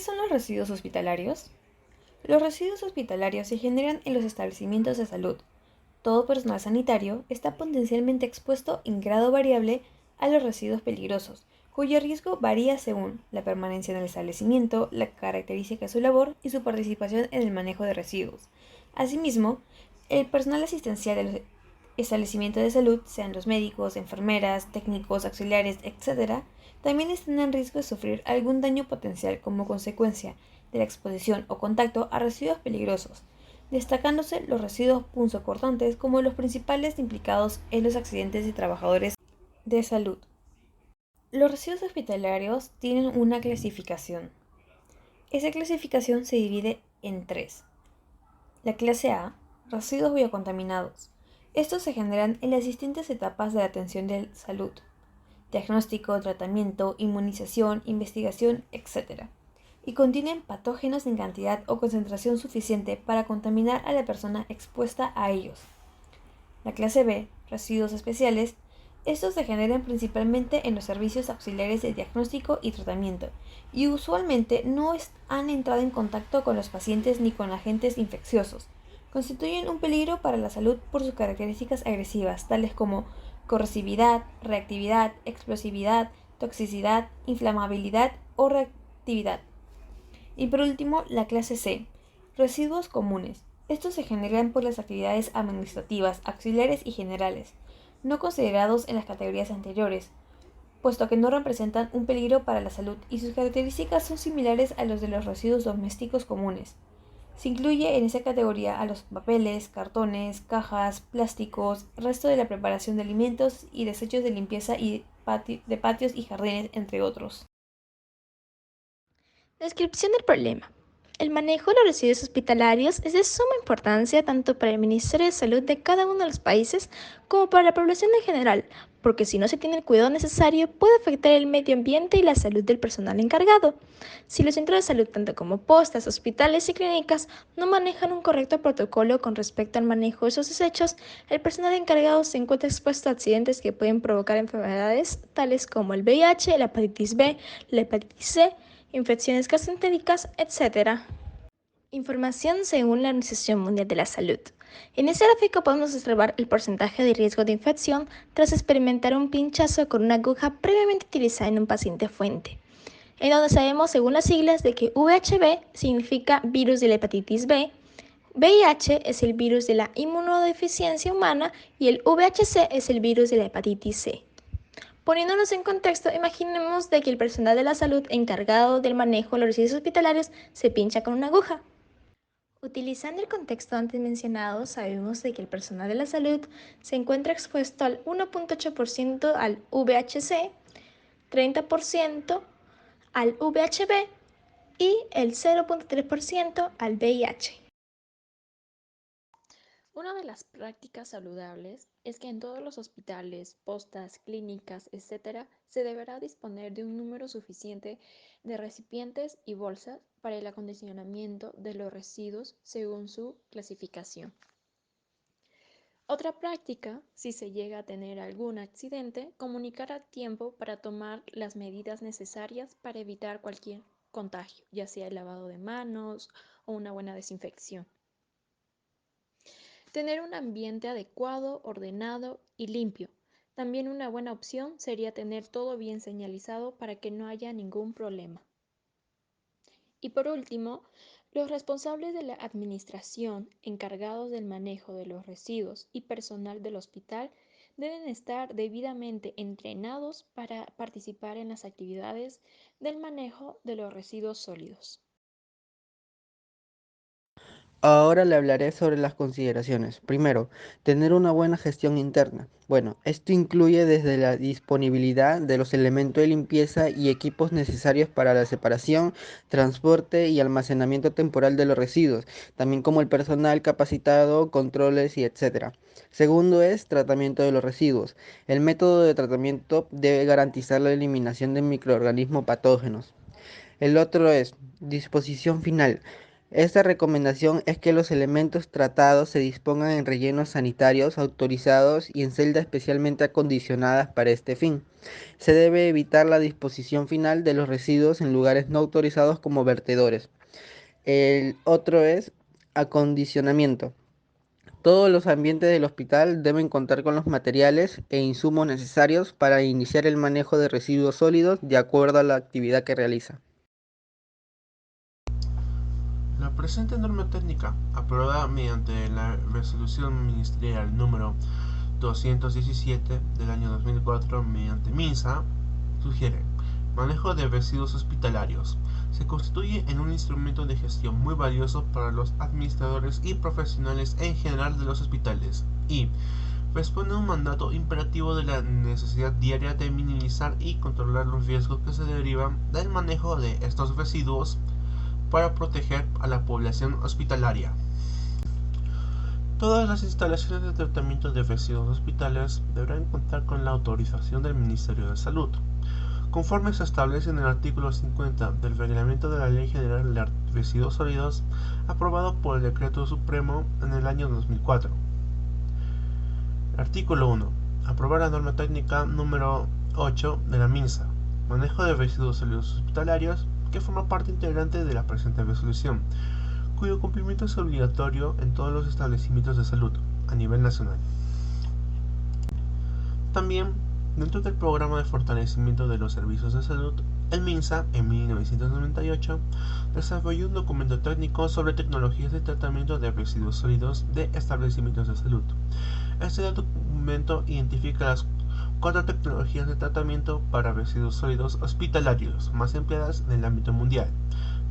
son los residuos hospitalarios? Los residuos hospitalarios se generan en los establecimientos de salud. Todo personal sanitario está potencialmente expuesto en grado variable a los residuos peligrosos, cuyo riesgo varía según la permanencia en el establecimiento, la característica de su labor y su participación en el manejo de residuos. Asimismo, el personal asistencial de los establecimientos de salud, sean los médicos, enfermeras, técnicos, auxiliares, etc., también están en riesgo de sufrir algún daño potencial como consecuencia de la exposición o contacto a residuos peligrosos, destacándose los residuos punzocortantes como los principales implicados en los accidentes de trabajadores de salud. Los residuos hospitalarios tienen una clasificación. Esa clasificación se divide en tres. La clase A, residuos biocontaminados. Estos se generan en las distintas etapas de la atención de salud: diagnóstico, tratamiento, inmunización, investigación, etc., y contienen patógenos en cantidad o concentración suficiente para contaminar a la persona expuesta a ellos. La clase B, residuos especiales. Estos se generan principalmente en los servicios auxiliares de diagnóstico y tratamiento, y usualmente no han entrado en contacto con los pacientes ni con agentes infecciosos. Constituyen un peligro para la salud por sus características agresivas, tales como corrosividad, reactividad, explosividad, toxicidad, inflamabilidad o reactividad. Y por último, la clase C, residuos comunes. Estos se generan por las actividades administrativas, auxiliares y generales, no considerados en las categorías anteriores, puesto que no representan un peligro para la salud y sus características son similares a los de los residuos domésticos comunes. Se incluye en esa categoría a los papeles, cartones, cajas, plásticos, resto de la preparación de alimentos y desechos de limpieza y de patios y jardines, entre otros. Descripción del problema. El manejo de los residuos hospitalarios es de suma importancia tanto para el Ministerio de Salud de cada uno de los países como para la población en general, porque si no se tiene el cuidado necesario puede afectar el medio ambiente y la salud del personal encargado. Si los centros de salud, tanto como postas, hospitales y clínicas, no manejan un correcto protocolo con respecto al manejo de esos desechos, el personal encargado se encuentra expuesto a accidentes que pueden provocar enfermedades tales como el VIH, la hepatitis B, la hepatitis C, infecciones gastroentéricas, etc. Información según la Organización Mundial de la Salud. En este gráfico podemos observar el porcentaje de riesgo de infección tras experimentar un pinchazo con una aguja previamente utilizada en un paciente fuente, en donde sabemos según las siglas de que VHB significa virus de la hepatitis B, VIH es el virus de la inmunodeficiencia humana y el VHC es el virus de la hepatitis C. Poniéndonos en contexto, imaginemos de que el personal de la salud encargado del manejo de los residuos hospitalarios se pincha con una aguja. Utilizando el contexto antes mencionado, sabemos de que el personal de la salud se encuentra expuesto al 1.8% al VHC, 30% al VHB y el 0.3% al VIH. Una de las prácticas saludables es que en todos los hospitales, postas, clínicas, etc., se deberá disponer de un número suficiente de recipientes y bolsas para el acondicionamiento de los residuos según su clasificación. Otra práctica, si se llega a tener algún accidente, comunicar a tiempo para tomar las medidas necesarias para evitar cualquier contagio, ya sea el lavado de manos o una buena desinfección. Tener un ambiente adecuado, ordenado y limpio. También una buena opción sería tener todo bien señalizado para que no haya ningún problema. Y por último, los responsables de la administración, encargados del manejo de los residuos y personal del hospital deben estar debidamente entrenados para participar en las actividades del manejo de los residuos sólidos. Ahora le hablaré sobre las consideraciones. Primero, tener una buena gestión interna. Bueno, esto incluye desde la disponibilidad de los elementos de limpieza y equipos necesarios para la separación, transporte y almacenamiento temporal de los residuos, también como el personal capacitado, controles y etcétera. Segundo es tratamiento de los residuos. El método de tratamiento debe garantizar la eliminación de microorganismos patógenos. El otro es disposición final. Esta recomendación es que los elementos tratados se dispongan en rellenos sanitarios autorizados y en celdas especialmente acondicionadas para este fin. Se debe evitar la disposición final de los residuos en lugares no autorizados como vertedores. El otro es acondicionamiento. Todos los ambientes del hospital deben contar con los materiales e insumos necesarios para iniciar el manejo de residuos sólidos de acuerdo a la actividad que realiza. La presente norma técnica, aprobada mediante la Resolución Ministerial número 217 del año 2004 mediante MINSA, sugiere manejo de residuos hospitalarios. Se constituye en un instrumento de gestión muy valioso para los administradores y profesionales en general de los hospitales y responde a un mandato imperativo de la necesidad diaria de minimizar y controlar los riesgos que se derivan del manejo de estos residuos para proteger a la población hospitalaria. Todas las instalaciones de tratamiento de residuos hospitales deberán contar con la autorización del Ministerio de Salud, conforme se establece en el artículo 50 del Reglamento de la Ley General de Residuos Sólidos, aprobado por el Decreto Supremo en el año 2004. Artículo 1. Aprobar la norma técnica número 8 de la MINSA, manejo de residuos sólidos hospitalarios, que forma parte integrante de la presente resolución, cuyo cumplimiento es obligatorio en todos los establecimientos de salud a nivel nacional. También, dentro del programa de fortalecimiento de los servicios de salud, el MINSA, en 1998, desarrolló un documento técnico sobre tecnologías de tratamiento de residuos sólidos de establecimientos de salud. Este documento identifica las 4 tecnologías de tratamiento para residuos sólidos hospitalarios más empleadas en el ámbito mundial: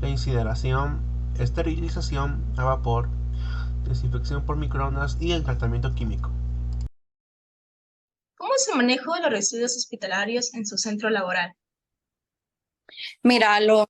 la incineración, esterilización a vapor, desinfección por microondas y el tratamiento químico. ¿Cómo es el manejo de los residuos hospitalarios en su centro laboral? Mira, los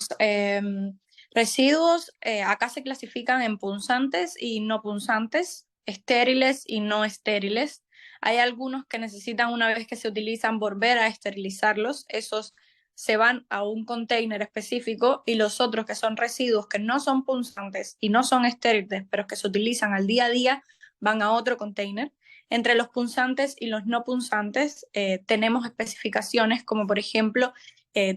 residuos acá se clasifican en punzantes y no punzantes, estériles y no estériles. Hay algunos que necesitan, una vez que se utilizan, volver a esterilizarlos. Esos se van a un container específico, y los otros, que son residuos que no son punzantes y no son estériles, pero que se utilizan al día a día, van a otro container. Entre los punzantes y los no punzantes tenemos especificaciones, como por ejemplo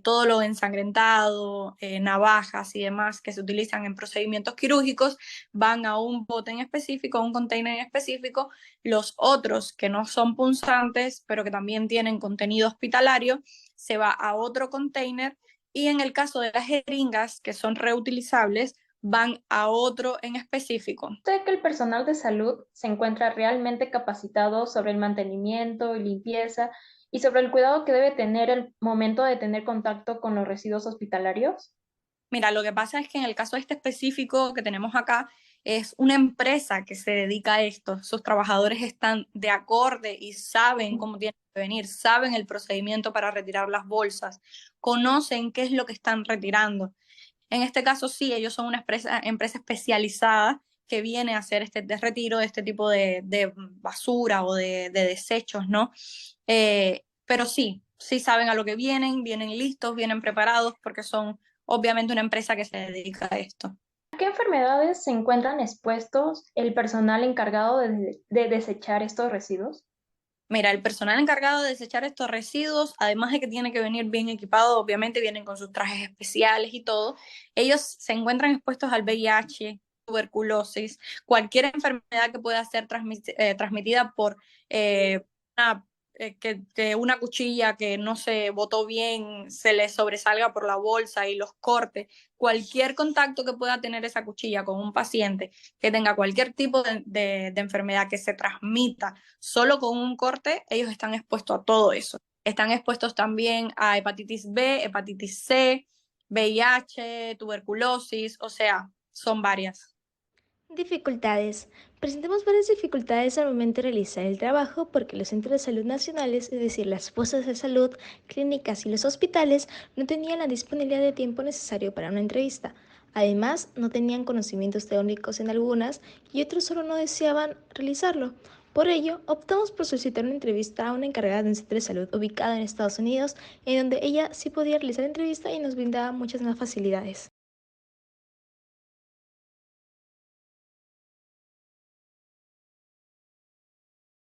todo lo ensangrentado, navajas y demás que se utilizan en procedimientos quirúrgicos, van a un bote en específico, a un container en específico. Los otros, que no son punzantes, pero que también tienen contenido hospitalario, se va a otro container. Y en el caso de las jeringas, que son reutilizables, van a otro en específico. ¿Cree que el personal de salud se encuentra realmente capacitado sobre el mantenimiento y limpieza y sobre el cuidado que debe tener el momento de tener contacto con los residuos hospitalarios? Mira, lo que pasa es que en el caso este específico que tenemos acá, es una empresa que se dedica a esto. Sus trabajadores están de acorde y saben cómo tienen que venir, saben el procedimiento para retirar las bolsas, conocen qué es lo que están retirando. En este caso sí, ellos son una empresa especializada que viene a hacer este retiro de este tipo de basura o de desechos, ¿no? Pero sí saben a lo que vienen listos, vienen preparados, porque son obviamente una empresa que se dedica a esto. ¿A qué enfermedades se encuentran expuestos el personal encargado de desechar estos residuos? Mira, el personal encargado de desechar estos residuos, además de que tiene que venir bien equipado, obviamente vienen con sus trajes especiales y todo, ellos se encuentran expuestos al VIH, tuberculosis, cualquier enfermedad que pueda ser transmitida por una, que una cuchilla que no se botó bien se le sobresalga por la bolsa y los corte. Cualquier contacto que pueda tener esa cuchilla con un paciente que tenga cualquier tipo de enfermedad que se transmita solo con un corte, ellos están expuestos a todo eso. Están expuestos también a hepatitis B, hepatitis C, VIH, tuberculosis, o sea, son varias. Dificultades. Presentamos varias dificultades al momento de realizar el trabajo porque los centros de salud nacionales, es decir, las postas de salud, clínicas y los hospitales, no tenían la disponibilidad de tiempo necesario para una entrevista. Además, no tenían conocimientos teóricos en algunas y otros solo no deseaban realizarlo. Por ello, optamos por solicitar una entrevista a una encargada de un centro de salud ubicada en Estados Unidos, en donde ella sí podía realizar la entrevista y nos brindaba muchas más facilidades.